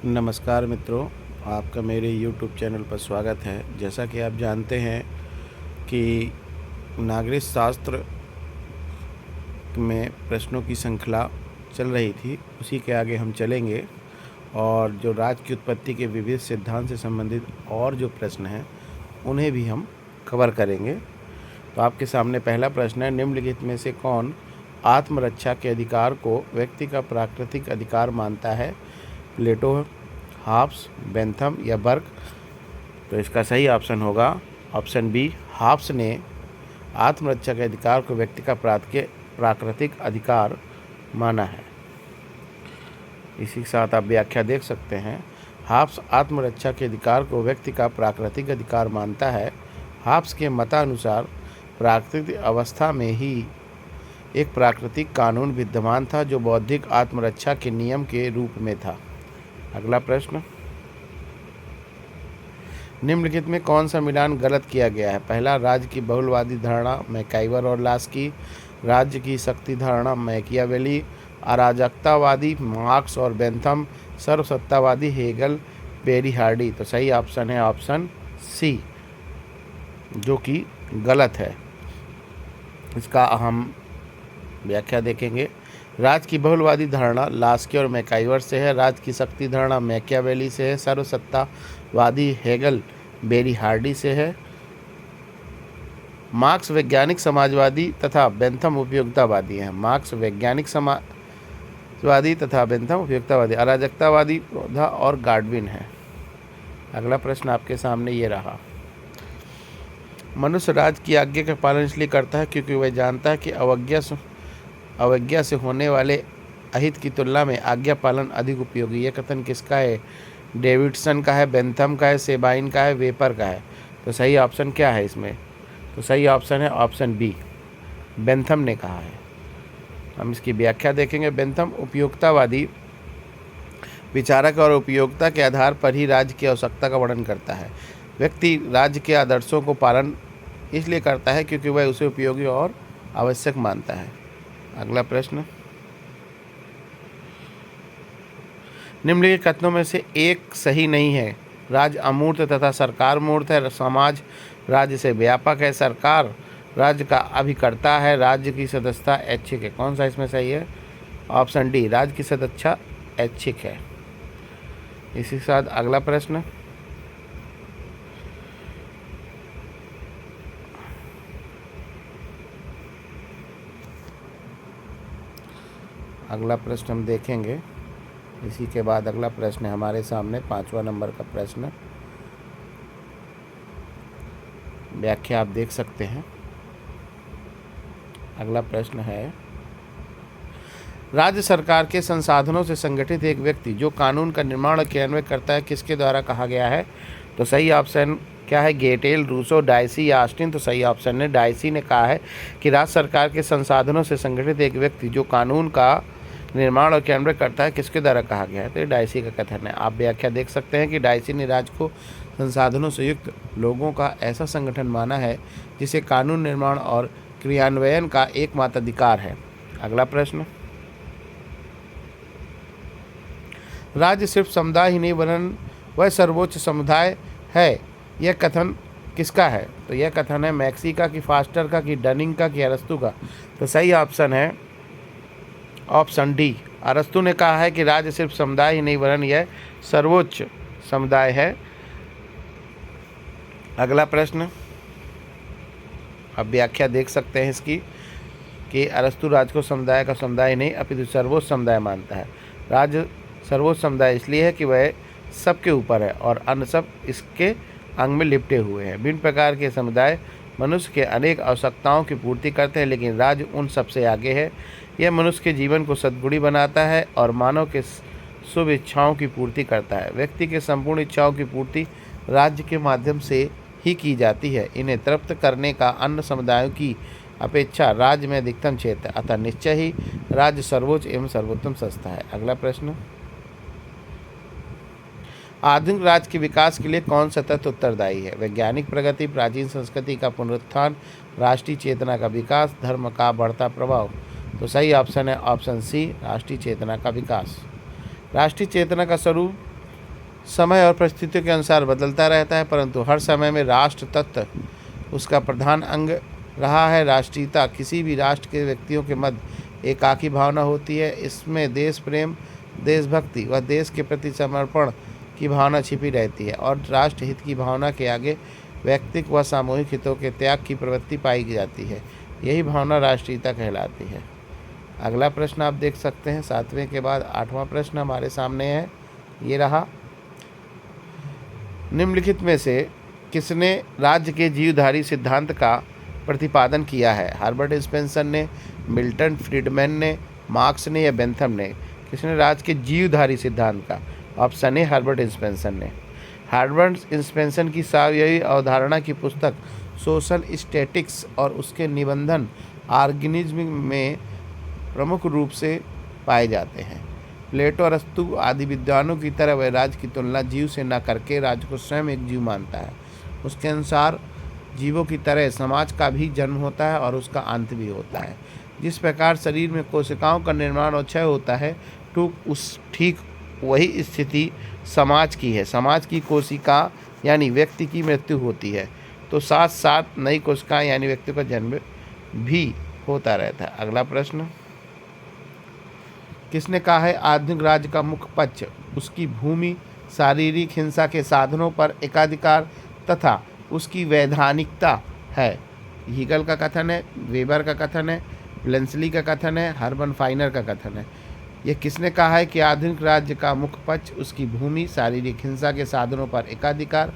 नमस्कार मित्रों, आपका मेरे YouTube चैनल पर स्वागत है। जैसा कि आप जानते हैं कि नागरिक शास्त्र में प्रश्नों की श्रृंखला चल रही थी, उसी के आगे हम चलेंगे और जो राज्य की उत्पत्ति के विविध सिद्धांत से संबंधित और जो प्रश्न हैं, उन्हें भी हम कवर करेंगे। तो आपके सामने पहला प्रश्न है, निम्नलिखित में से कौन आत्मरक्षा के अधिकार को व्यक्ति का प्राकृतिक अधिकार मानता है? प्लेटो, हॉब्स, बेंथम या बर्क? तो इसका सही ऑप्शन होगा ऑप्शन बी। हॉब्स ने आत्मरक्षा के अधिकार को व्यक्ति का प्राकृतिक अधिकार माना है। इसी के साथ आप व्याख्या देख सकते हैं। हॉब्स आत्मरक्षा के अधिकार को व्यक्ति का प्राकृतिक अधिकार मानता है। हॉब्स के मतानुसार प्राकृतिक अवस्था में ही एक प्राकृतिक कानून विद्यमान था जो बौद्धिक आत्मरक्षा के नियम के रूप में था। अगला प्रश्न, निम्नलिखित में कौन सा मिलान गलत किया गया है? पहला, राज्य की बहुलवादी धारणा मैकाइवर और लास्की, राज्य की शक्ति धारणा मैकियावेली, अराजकतावादी मार्क्स और बेंथम, सर्वसत्तावादी हेगल पेरी हार्डी। तो सही ऑप्शन है ऑप्शन सी, जो कि गलत है। इसका हम व्याख्या देखेंगे। राज्य की बहुलवादी धारणा लास्की और मैकाइवर से है, राज्य की शक्ति धारणा मैकियावेली से है, सर्वसत्तावादी हेगल बेरी हार्डी से है, मार्क्स वैज्ञानिक समाजवादी तथा बेंथम उपयोगितावादी हैं। मार्क्स वैज्ञानिक समाजवादी तथा बेंथम उपयोगितावादी, अराजकतावादी पौधा और गार्डविन है। अगला प्रश्न आपके सामने ये रहा, मनुष्य राज्य की आज्ञा का पालन इसलिए करता है क्योंकि वह जानता है कि अवज्ञा से होने वाले अहित की तुलना में आज्ञा पालन अधिक उपयोगी। यह कथन किसका है? डेविडसन का है, बेंथम का है, सेबाइन का है, वेपर का है। तो सही ऑप्शन क्या है इसमें? तो सही ऑप्शन है ऑप्शन बी, बेंथम ने कहा है। हम इसकी व्याख्या देखेंगे। बेंथम उपयोगितावादी विचारक और उपयोगिता के आधार पर ही राज्य की आवश्यकता का वर्णन करता है। व्यक्ति राज्य के आदर्शों को पालन इसलिए करता है क्योंकि वह उसे उपयोगी और आवश्यक मानता है। अगला प्रश्न, निम्नलिखित कथनों में से एक सही नहीं है। राज्य अमूर्त तथा सरकार मूर्त है। समाज राज्य से व्यापक है। सरकार राज्य का अभिकर्ता है। राज्य की सदस्यता ऐच्छिक है। कौन सा इसमें सही है? ऑप्शन डी, राज्य की सदस्यता ऐच्छिक है। इसी के साथ अगला प्रश्न, अगला प्रश्न हम देखेंगे। इसी के बाद अगला प्रश्न है हमारे सामने 5वां नंबर का प्रश्न। व्याख्या आप देख सकते हैं। अगला प्रश्न है, राज्य सरकार के संसाधनों से संगठित एक व्यक्ति जो कानून का निर्माण और क्रियान्वयन करता है किसके द्वारा कहा गया है? तो सही ऑप्शन क्या है? गेटेल, रूसो, डाइसी या ऑस्टिन? तो सही ऑप्शन है डाइसी ने कहा है कि राज्य सरकार के संसाधनों से संगठित एक व्यक्ति जो कानून का निर्माण और क्रियान्वयन करता है किसके द्वारा कहा गया है? तो ये डाइसी का कथन है। आप व्याख्या देख सकते हैं कि डाइसी ने राज्य को संसाधनों से युक्त लोगों का ऐसा संगठन माना है जिसे कानून निर्माण और क्रियान्वयन का एकमात्र अधिकार है। अगला प्रश्न, राज्य सिर्फ समुदाय ही नहीं वरन वह सर्वोच्च समुदाय है, यह कथन किसका है? तो यह कथन है मैक्सी का, कि फास्टर का, कि डनिंग का, कि अरस्तु का? तो सही ऑप्शन है ऑप्शन डी, अरस्तु ने कहा है कि राज्य सिर्फ समुदाय ही नहीं वरन यह सर्वोच्च समुदाय है। अगला प्रश्न, अब व्याख्या देख सकते हैं इसकी कि अरस्तु राज्य को समुदाय का समुदाय नहीं अपितु सर्वोच्च समुदाय मानता है। राज्य सर्वोच्च समुदाय इसलिए है कि वह सबके ऊपर है और अन्य सब इसके अंग में लिपटे हुए हैं। भिन्न प्रकार के समुदाय मनुष्य के अनेक आवश्यकताओं की पूर्ति करते हैं, लेकिन राज्य उन सबसे आगे है। यह मनुष्य के जीवन को सद्गुणी बनाता है और मानव के शुभ इच्छाओं की पूर्ति करता है। व्यक्ति के संपूर्ण इच्छाओं की पूर्ति राज्य के माध्यम से ही की जाती है। इन्हें तृप्त करने का अन्य समुदायों की अपेक्षा राज्य में अधिकतम क्षेत्र है, अतः निश्चय ही राज्य सर्वोच्च एवं सर्वोत्तम संस्था है। अगला प्रश्न, आधुनिक राज्य के विकास के लिए कौन सा तत्व उत्तरदायी है? वैज्ञानिक प्रगति, प्राचीन संस्कृति का पुनरुत्थान, राष्ट्रीय चेतना का विकास, धर्म का बढ़ता प्रभाव? तो सही ऑप्शन है ऑप्शन सी, राष्ट्रीय चेतना का विकास। राष्ट्रीय चेतना का स्वरूप समय और परिस्थितियों के अनुसार बदलता रहता है, परंतु हर समय में राष्ट्र तत्व उसका प्रधान अंग रहा है। राष्ट्रीयता किसी भी राष्ट्र के व्यक्तियों के मध्य एकाकी भावना होती है। इसमें देश प्रेम, देशभक्ति व देश के प्रति समर्पण की भावना छिपी रहती है और राष्ट्र हित की भावना के आगे व्यक्तिगत व सामूहिक हितों के त्याग की प्रवृत्ति पाई जाती है। यही भावना राष्ट्रीयता कहलाती है। अगला प्रश्न आप देख सकते हैं, 7वें के बाद 8वां प्रश्न हमारे सामने है। ये रहा, निम्नलिखित में से किसने राज्य के जीवधारी सिद्धांत का प्रतिपादन किया है? हर्बर्ट स्पेंसर ने, मिल्टन फ्रीडमैन ने, मार्क्स ने या बेंथम ने? किसने राज्य के जीवधारी सिद्धांत का? ऑप्शन ए हर्बर्ट स्पेंसर ने। हर्बर्ट स्पेंसर की सावयवी अवधारणा की पुस्तक सोशल स्टैटिक्स और उसके निबंधन ऑर्गेनिज्म में प्रमुख रूप से पाए जाते हैं। प्लेटो, अरस्तु आदि विद्वानों की तरह वह राज्य की तुलना जीव से न करके राज्य को स्वयं एक जीव मानता है। उसके अनुसार जीवों की तरह समाज का भी जन्म होता है और उसका अंत भी होता है। जिस प्रकार शरीर में कोशिकाओं का निर्माण और क्षय होता है, ठीक वही स्थिति समाज की है। समाज की कोशिका यानी व्यक्ति की मृत्यु होती है तो साथ साथ नई कोशिकाएं यानी व्यक्ति का जन्म भी होता रहता है। अगला प्रश्न, किसने कहा है आधुनिक राज्य का मुख्य पक्ष उसकी भूमि, शारीरिक हिंसा के साधनों पर एकाधिकार तथा उसकी वैधानिकता है? हीगल का कथन है, वेबर का कथन है, ब्लेंसली का कथन है, हर्बन फाइनर का कथन है। यह किसने कहा है कि आधुनिक राज्य का मुख्य पक्ष उसकी भूमि, शारीरिक हिंसा के साधनों पर एकाधिकार?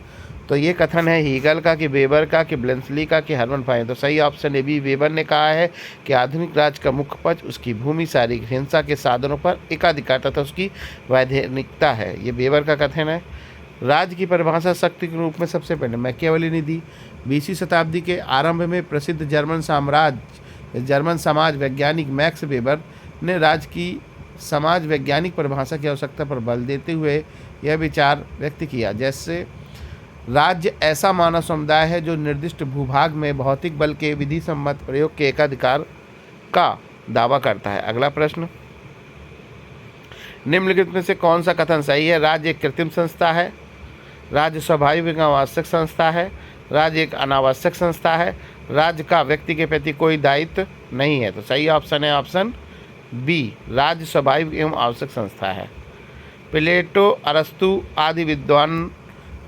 तो ये कथन है हीगल का, कि वेबर का, कि ब्लेंसली का, कि हर्बन फाइनर। तो सही ऑप्शन ए बी, वेबर ने कहा है कि आधुनिक राज्य का मुख्य पक्ष उसकी भूमि, शारीरिक हिंसा के साधनों पर एकाधिकार तथा उसकी वैधानिकता है। ये वेबर का कथन है। राज्य की परिभाषा शक्ति के रूप में सबसे पहले मैकियावेली ने दी। 20वीं शताब्दी के आरंभ में प्रसिद्ध जर्मन समाज वैज्ञानिक मैक्स वेबर ने राज्य की समाज वैज्ञानिक परिभाषा की आवश्यकता पर बल देते हुए यह विचार व्यक्त किया, जैसे राज्य ऐसा मानव समुदाय है जो निर्दिष्ट भूभाग में भौतिक बल के विधि सम्मत प्रयोग के एकाधिकार का दावा करता है। अगला प्रश्न, निम्नलिखित में से कौन सा कथन सही है? राज्य एक कृत्रिम संस्था है, राज्य स्वाभाविक एवं आवश्यक संस्था है, राज्य एक अनावश्यक संस्था है, राज्य का व्यक्ति के प्रति कोई दायित्व नहीं है। तो सही ऑप्शन है ऑप्शन बी, राज्य स्वाभाविक एवं आवश्यक संस्था है। प्लेटो, अरस्तु आदि विद्वान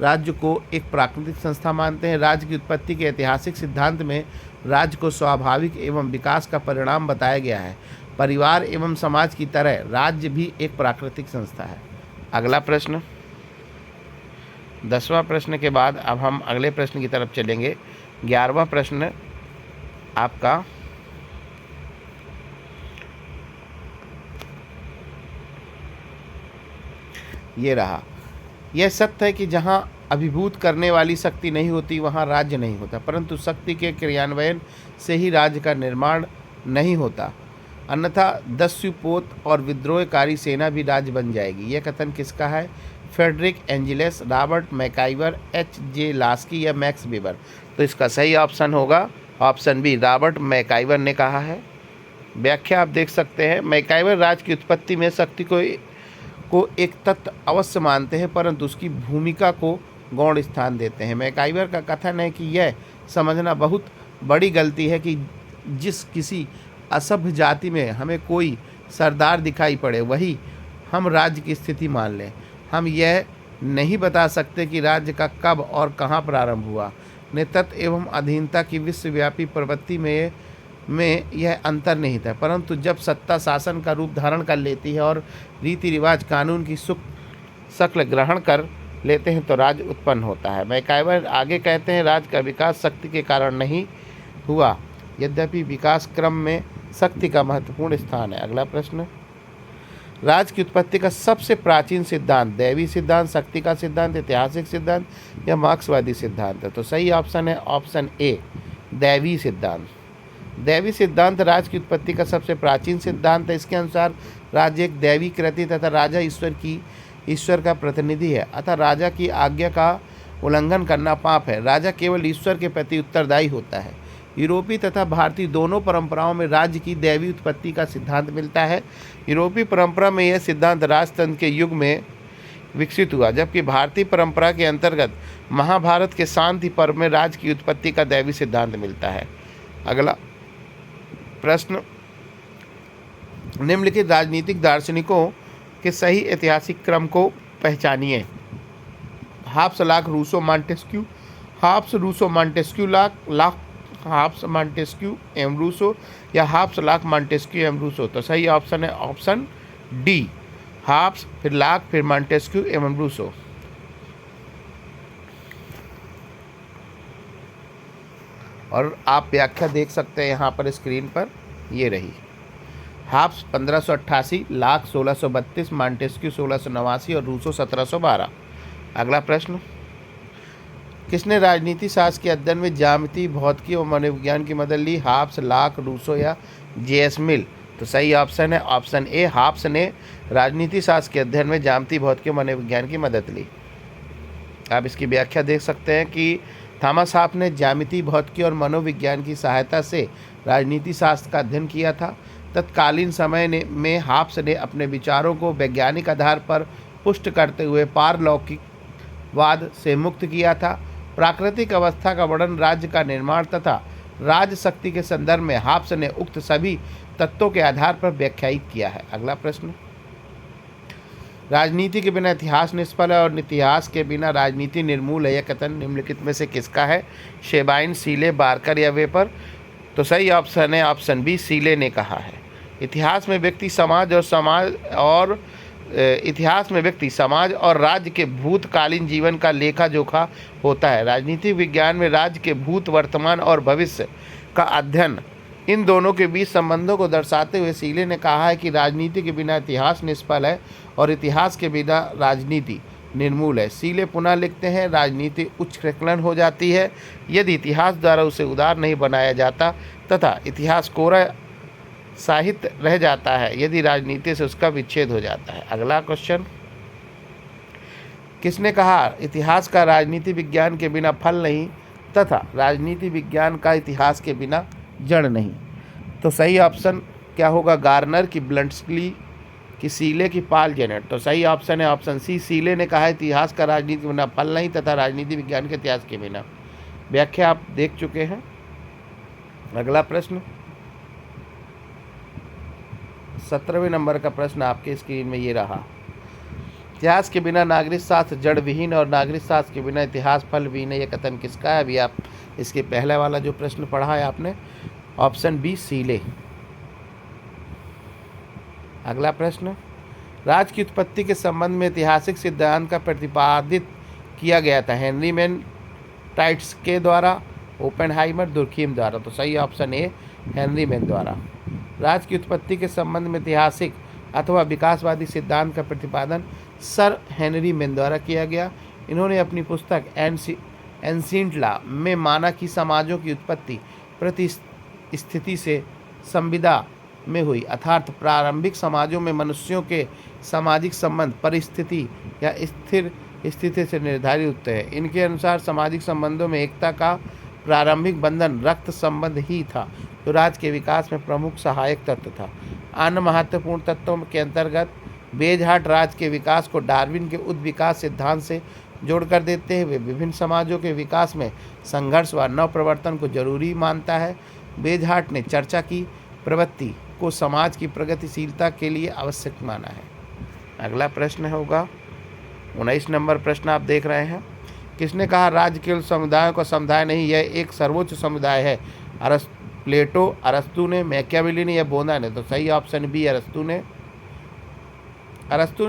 राज्य को एक प्राकृतिक संस्था मानते हैं। राज्य की उत्पत्ति के ऐतिहासिक सिद्धांत में राज्य को स्वाभाविक एवं विकास का परिणाम बताया गया है। परिवार एवं समाज की तरह राज्य भी एक प्राकृतिक संस्था है। अगला प्रश्न, 10वां प्रश्न के बाद अब हम अगले प्रश्न की तरफ चलेंगे। 11वां प्रश्न आपका ये रहा, यह सत्य है कि जहाँ अभिभूत करने वाली शक्ति नहीं होती वहाँ राज्य नहीं होता, परंतु शक्ति के क्रियान्वयन से ही राज्य का निर्माण नहीं होता, अन्यथा दस्युपोत और विद्रोहकारी सेना भी राज्य बन जाएगी। यह कथन किसका है? Frederick Engels, Robert MacIver, H.J. Laski या मैक्स वेबर? तो इसका सही ऑप्शन होगा ऑप्शन बी, रॉबर्ट मैकाइवर ने कहा है। व्याख्या आप देख सकते हैं, मैकाइवर राज्य की उत्पत्ति में शक्ति को एक तत्व अवश्य मानते हैं, परंतु उसकी भूमिका को गौण स्थान देते हैं। मैकाइवर का कथन है कि यह समझना बहुत बड़ी गलती है कि जिस किसी असभ्य जाति में हमें कोई सरदार दिखाई पड़े वही हम राज्य की स्थिति मान लें। हम यह नहीं बता सकते कि राज्य का कब और कहाँ प्रारंभ हुआ। नेतृत्व एवं अधीनता की विश्वव्यापी प्रवृत्ति में यह अंतर नहीं था, परंतु जब सत्ता शासन का रूप धारण कर लेती है और रीति रिवाज कानून की शक्ल ग्रहण कर लेते हैं तो राज्य उत्पन्न होता है। मैकाइवर आगे कहते हैं, राज्य का विकास शक्ति के कारण नहीं हुआ, यद्यपि विकास क्रम में शक्ति का महत्वपूर्ण स्थान है। अगला प्रश्न, राज्य की उत्पत्ति का सबसे प्राचीन सिद्धांत दैवी सिद्धांत, शक्ति का सिद्धांत, ऐतिहासिक सिद्धांत या मार्क्सवादी सिद्धांत है? तो सही ऑप्शन है ऑप्शन ए, दैवी सिद्धांत। दैवी सिद्धांत राज्य की उत्पत्ति का सबसे प्राचीन सिद्धांत है। इसके अनुसार राज्य एक दैवी कृति तथा राजा ईश्वर का प्रतिनिधि है, अतः राजा की आज्ञा का उल्लंघन करना पाप है। राजा केवल ईश्वर के प्रति उत्तरदायी होता है। यूरोपीय तथा भारतीय दोनों परंपराओं में राज्य की दैवी उत्पत्ति का सिद्धांत मिलता है। यूरोपीय परंपरा में यह सिद्धांत राजतंत्र के युग में विकसित हुआ, जबकि भारतीय परंपरा के अंतर्गत महाभारत के शांति पर्व में राज्य की उत्पत्ति का दैवी सिद्धांत मिलता है। अगला प्रश्न, निम्नलिखित राजनीतिक दार्शनिकों के सही ऐतिहासिक क्रम को पहचानिए। Hobbes, Locke, Rousseau, Montesquieu. Hobbes, Rousseau, Montesquieu, Locke, Hobbes, Montesquieu एवं रूसो, या हाब्स, लाक, मॉन्टेस्क्यू एवं रूसो। तो सही ऑप्शन है ऑप्शन डी, हाब्स, फिर लाक, फिर मॉन्टेस्क्यू एवं रूसो। और आप व्याख्या देख सकते हैं यहाँ पर स्क्रीन पर, ये रही। हाब्स 1588, लाक 1632, मॉन्टेस्क्यू 1689 और रूसो 1712। अगला प्रश्न, किसने राजनीति शास्त्र के अध्ययन में ज्यामिति, भौतिकी और मनोविज्ञान की मदद ली? हाब्स, लाक, रूसो या जे.एस. मिल। तो सही ऑप्शन है ऑप्शन ए, हाब्स ने राजनीति शास्त्र के अध्ययन में ज्यामिति, भौतिकी और मनोविज्ञान की मदद ली। आप इसकी व्याख्या देख सकते हैं कि थॉमस हाब्स ने ज्यामिति, भौतिकी और मनोविज्ञान की सहायता से राजनीति शास्त्र का अध्ययन किया था। तत्कालीन समय में हाब्स ने अपने विचारों को वैज्ञानिक आधार पर पुष्ट करते हुए पारलौकिकवाद से मुक्त किया था। प्राकृतिक अवस्था का वर्णन, राज्य का निर्माण तथा राज शक्ति के संदर्भ में हाब्स ने उक्त सभी तत्वों के आधार पर व्याख्यायित किया है। अगला प्रश्न, राजनीति के बिना इतिहास निष्फल है और इतिहास के बिना राजनीति निर्मूल है, यह कथन निम्नलिखित में से किसका है? शेबाइन, सीले, बारकर या वेपर। तो सही ऑप्शन है ऑप्शन बी, सीले ने कहा है। इतिहास में व्यक्ति समाज और राज्य के भूतकालीन जीवन का लेखा जोखा होता है। राजनीतिक विज्ञान में राज्य के भूत, वर्तमान और भविष्य का अध्ययन, इन दोनों के बीच संबंधों को दर्शाते हुए सीले ने कहा है कि राजनीति के बिना इतिहास निष्फल है और इतिहास के बिना राजनीति निर्मूल है। सीले पुनः लिखते हैं, राजनीति उच्छृंखलन हो जाती है यदि इतिहास द्वारा उसे उदार नहीं बनाया जाता तथा इतिहास कोरा साहित्य रह जाता है यदि राजनीति से उसका विच्छेद हो जाता है। अगला क्वेश्चन, किसने कहा इतिहास का राजनीति विज्ञान के बिना फल नहीं तथा राजनीति विज्ञान का इतिहास के बिना जड़ नहीं? तो सही ऑप्शन क्या होगा? गार्नर की, ब्लंट्सली की, सीले की, पाल जेनेट। तो सही ऑप्शन है ऑप्शन सी, सीले ने कहा इतिहास का राजनीति के बिना फल नहीं तथा राजनीति विज्ञान के इतिहास के बिना। व्याख्या आप देख चुके हैं। अगला प्रश्न, 17वें नंबर का प्रश्न आपके स्क्रीन में ये रहा। इतिहास के बिना नागरिक शास्त्र जड़ विहीन और नागरिक शास्त्र के बिना इतिहास फल विहीन है, यह कथन किसका है? अभी आप इसके पहले वाला जो प्रश्न पढ़ा है आपने, ऑप्शन बी, सीले। अगला प्रश्न, राज्य की उत्पत्ति के संबंध में ऐतिहासिक सिद्धांत का प्रतिपादित किया गया था? हेनरी मैन टाइट्स के द्वारा, ओपेनहाइमर, दुर्खीम द्वारा। तो सही ऑप्शन ए, हेनरी मैन द्वारा। राज्य की उत्पत्ति के संबंध में ऐतिहासिक अथवा विकासवादी सिद्धांत का प्रतिपादन सर हेनरी मैन द्वारा किया गया। इन्होंने अपनी पुस्तक एंशिएंट लॉ में माना कि समाजों की उत्पत्ति प्रतिस्थिति से संविदा में हुई, अर्थात प्रारंभिक समाजों में मनुष्यों के सामाजिक संबंध परिस्थिति या स्थिर स्थिति से निर्धारित होते हैं। इनके अनुसार सामाजिक संबंधों में एकता का प्रारंभिक बंधन रक्त संबंध ही था, जो राज्य के विकास में प्रमुख सहायक तत्व था। अन्य महत्वपूर्ण तत्वों के अंतर्गत बेजहाट राज्य के विकास को डार्विन के उद्विकास सिद्धांत से जोड़कर देते हुए विभिन्न समाजों के विकास में संघर्ष व नवप्रवर्तन को जरूरी मानता है। बेजहाट ने चर्चा की प्रवृत्ति को समाज की प्रगतिशीलता के लिए आवश्यक माना है। अगला प्रश्न होगा 19 नंबर प्रश्न आप देख रहे हैं। किसने कहा राज्य केवल समुदायों का समुदाय नहीं, यह एक सर्वोच्च समुदाय है? प्लेटो, अरस्तु ने, मैकियावेली ने या बोना ने? तो सही ऑप्शन बी, अरस्तु ने। अरस्तु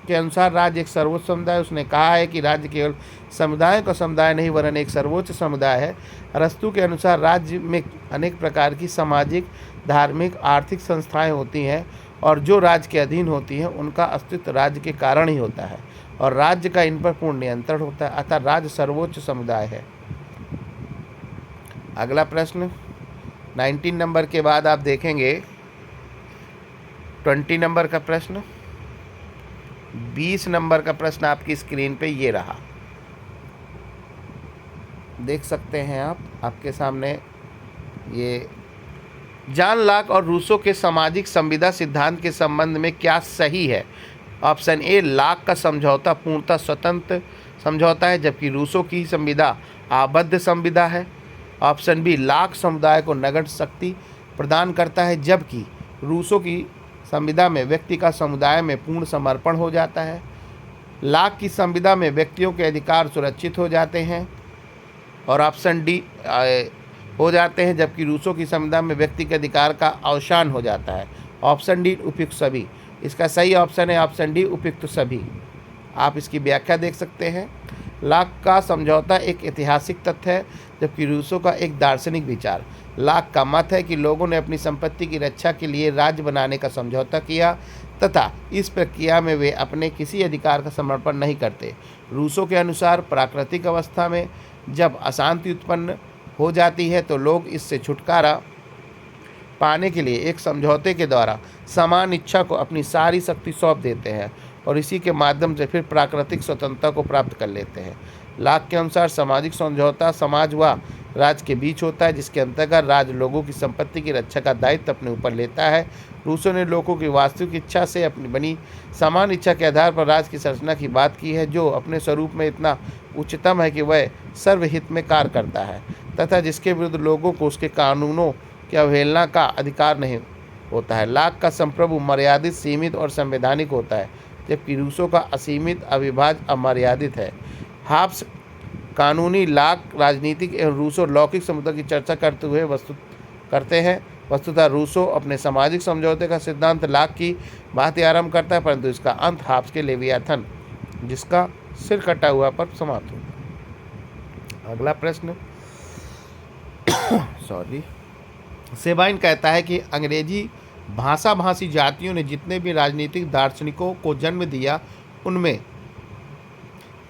के अनुसार राज्य एक सर्वोच्च समुदाय, उसने कहा है कि राज्य केवल समुदायों का समुदाय नहीं वरन एक सर्वोच्च समुदाय है। अरस्तु के अनुसार राज्य में अनेक प्रकार की सामाजिक, धार्मिक, आर्थिक संस्थाएं होती हैं और जो राज्य के अधीन होती हैं उनका अस्तित्व राज्य के कारण ही होता है और राज्य का इन पर पूर्ण नियंत्रण होता है, अतः राज्य सर्वोच्च समुदाय है। अगला प्रश्न 19 नंबर के बाद आप देखेंगे 20 नंबर का प्रश्न। 20 नंबर का प्रश्न आपकी स्क्रीन पे ये रहा, देख सकते हैं आप, आपके सामने ये। जॉन लॉक और रूसो के सामाजिक संविदा सिद्धांत के संबंध में क्या सही है? ऑप्शन ए, लाक का समझौता पूर्णतः स्वतंत्र समझौता है जबकि रूसो की संविदा आबद्ध संविदा है। ऑप्शन बी, लाक समुदाय को नगद शक्ति प्रदान करता है जबकि रूसो की संविदा में व्यक्ति का समुदाय में पूर्ण समर्पण हो जाता है। लाक की संविदा में व्यक्तियों के अधिकार सुरक्षित हो जाते हैं और ऑप्शन डी हो जाते हैं जबकि रूसो की संविदा में व्यक्ति के अधिकार का अवसान हो जाता है। ऑप्शन डी उपयुक्त सभी। इसका सही ऑप्शन है ऑप्शन डी उपयुक्त सभी। आप इसकी व्याख्या देख सकते हैं। लाक का समझौता एक ऐतिहासिक तथ्य है जबकि रूसो का एक दार्शनिक विचार। लाक का मत है कि लोगों ने अपनी संपत्ति की रक्षा के लिए राज्य बनाने का समझौता किया तथा इस प्रक्रिया में वे अपने किसी अधिकार का समर्पण नहीं करते। रूसो के अनुसार प्राकृतिक अवस्था में जब अशांति उत्पन्न हो जाती है तो लोग इससे छुटकारा पाने के लिए एक समझौते के द्वारा समान इच्छा को अपनी सारी शक्ति सौंप देते हैं और इसी के माध्यम से फिर प्राकृतिक स्वतंत्रता को प्राप्त कर लेते हैं। लाक के अनुसार सामाजिक समझौता समाज व राज्य के बीच होता है जिसके अंतर्गत राज्य लोगों की संपत्ति की रक्षा का दायित्व अपने ऊपर लेता है। रूसो ने लोगों की वास्तविक इच्छा से अपनी बनी समान इच्छा के आधार पर राज्य की संरचना की बात की है जो अपने स्वरूप में इतना उच्चतम है कि वह सर्वहित में कार्य करता है तथा जिसके विरुद्ध लोगों को उसके कानूनों की अवहेलना का अधिकार नहीं होता है। लाक का संप्रभु मर्यादित, सीमित और संवैधानिक होता है जबकि रूसो का असीमित, अविभाज्य, अमर्यादित है। हाब्स कानूनी, लाक राजनीतिक एवं रूसो लौकिक समुदाय की चर्चा करते हैं। वस्तुतः रूसो अपने सामाजिक समझौते का सिद्धांत लाक की बात आरंभ करता है परंतु इसका अंत हाब्स के लेवियाथन जिसका सिर कटा हुआ पर समाप्त होता। अगला प्रश्न सेबाइन कहता है कि अंग्रेजी भाषा भाषी जातियों ने जितने भी राजनीतिक दार्शनिकों को जन्म दिया उनमें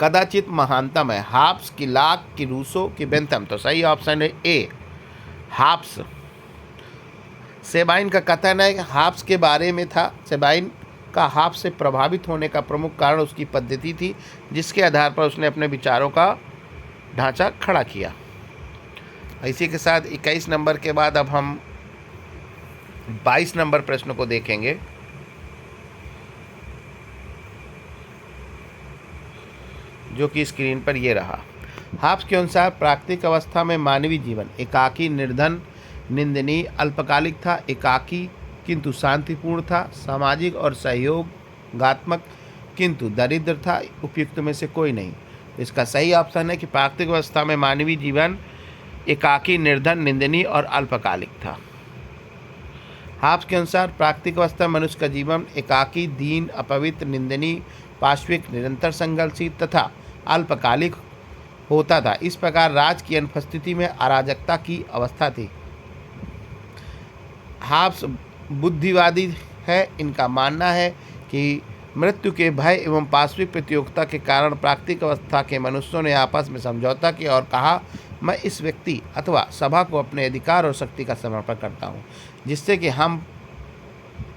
कदाचित महानतम है। हाब्स की, लाक की, रूसो की बेंथम। तो सही ऑप्शन है ए, हाब्स। सेबाइन का कथन है कि हाब्स के बारे में था। सेबाइन का हाब्स से प्रभावित होने का प्रमुख कारण उसकी पद्धति थी जिसके आधार पर उसने अपने विचारों का ढांचा खड़ा किया। इसी के साथ 21 नंबर के बाद अब हम 22 नंबर प्रश्न को देखेंगे जो कि स्क्रीन पर ये रहा। हाब्स के अनुसार प्राकृतिक अवस्था में मानवीय जीवन एकाकी, निर्धन, निंदनीय, अल्पकालिक था। एकाकी किंतु शांतिपूर्ण था, सामाजिक और सहयोगात्मक किंतु दरिद्र था। उपयुक्त में से कोई नहीं। इसका सही ऑप्शन है कि प्राकृतिक अवस्था में मानवीय जीवन एकाकी, निर्धन, निंदनीय और अल्पकालिक था। हाब्स के अनुसार प्राकृतिक अवस्था मनुष्य का जीवन एकाकी, दीन, अपवित्र, निंदनीय, पाश्विक, निरंतर संघर्षित तथा अल्पकालिक होता था। इस प्रकार राज की अनुपस्थिति में अराजकता की अवस्था थी। हाब्स बुद्धिवादी है। इनका मानना है कि मृत्यु के भय एवं पाश्विक प्रतियोगिता के कारण प्राकृतिक अवस्था के मनुष्यों ने आपस में समझौता किया और कहा, मैं इस व्यक्ति अथवा सभा को अपने अधिकार और शक्ति का समर्पण करता हूँ जिससे कि हम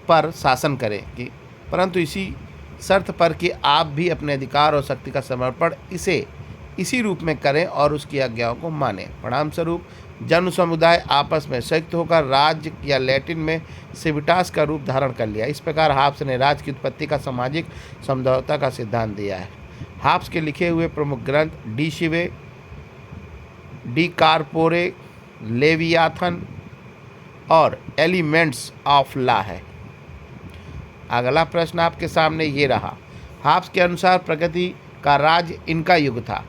पर शासन करें कि परंतु इसी शर्त पर कि आप भी अपने अधिकार और शक्ति का समर्पण इसी रूप में करें और उसकी आज्ञाओं को मानें। परिणामस्वरूप जन समुदाय आपस में संयुक्त होकर राज्य या लैटिन में सिविटास का रूप धारण कर लिया। इस प्रकार हाब्स ने राज्य की उत्पत्ति का सामाजिक समझौता का सिद्धांत दिया है। हाब्स के लिखे हुए प्रमुख ग्रंथ डी शिवे, डी कार्पोरे, लेवियाथन और एलिमेंट्स ऑफ लॉ है। अगला प्रश्न आपके सामने ये रहा। हाब्स के अनुसार प्रगति का राज्य इनका युग था।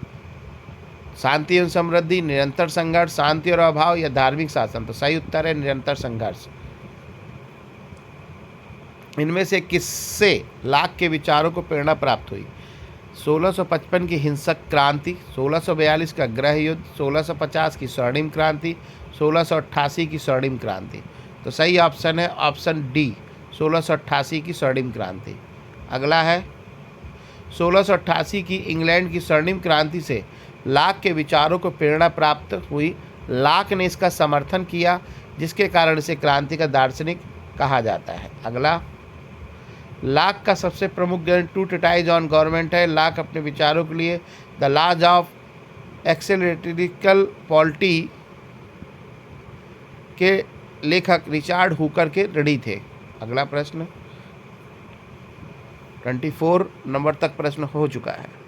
शांति एवं समृद्धि, निरंतर संघर्ष, शांति और अभाव या धार्मिक शासन। तो सही उत्तर है निरंतर संघर्ष। इनमें से किससे लाक के विचारों को प्रेरणा प्राप्त हुई? 1655 की हिंसक क्रांति, 1642 का गृह युद्ध, 1650 की स्वर्णिम क्रांति, 1688 की स्वर्णिम क्रांति। तो सही ऑप्शन है ऑप्शन डी, 1688 की स्वर्णिम क्रांति। अगला है 1688 की इंग्लैंड की स्वर्णिम क्रांति से लाक के विचारों को प्रेरणा प्राप्त हुई। लाक ने इसका समर्थन किया जिसके कारण इसे क्रांति का दार्शनिक कहा जाता है। अगला लाक का सबसे प्रमुख ग्रंथ टू ट्रीटाइज ऑन गवर्नमेंट है। लाक अपने विचारों के लिए द लॉज ऑफ एक्सेलेटिकल पॉलिटी के लेखक रिचार्ड हुकर के ऋणी थे। अगला प्रश्न 24 नंबर तक प्रश्न हो चुका है।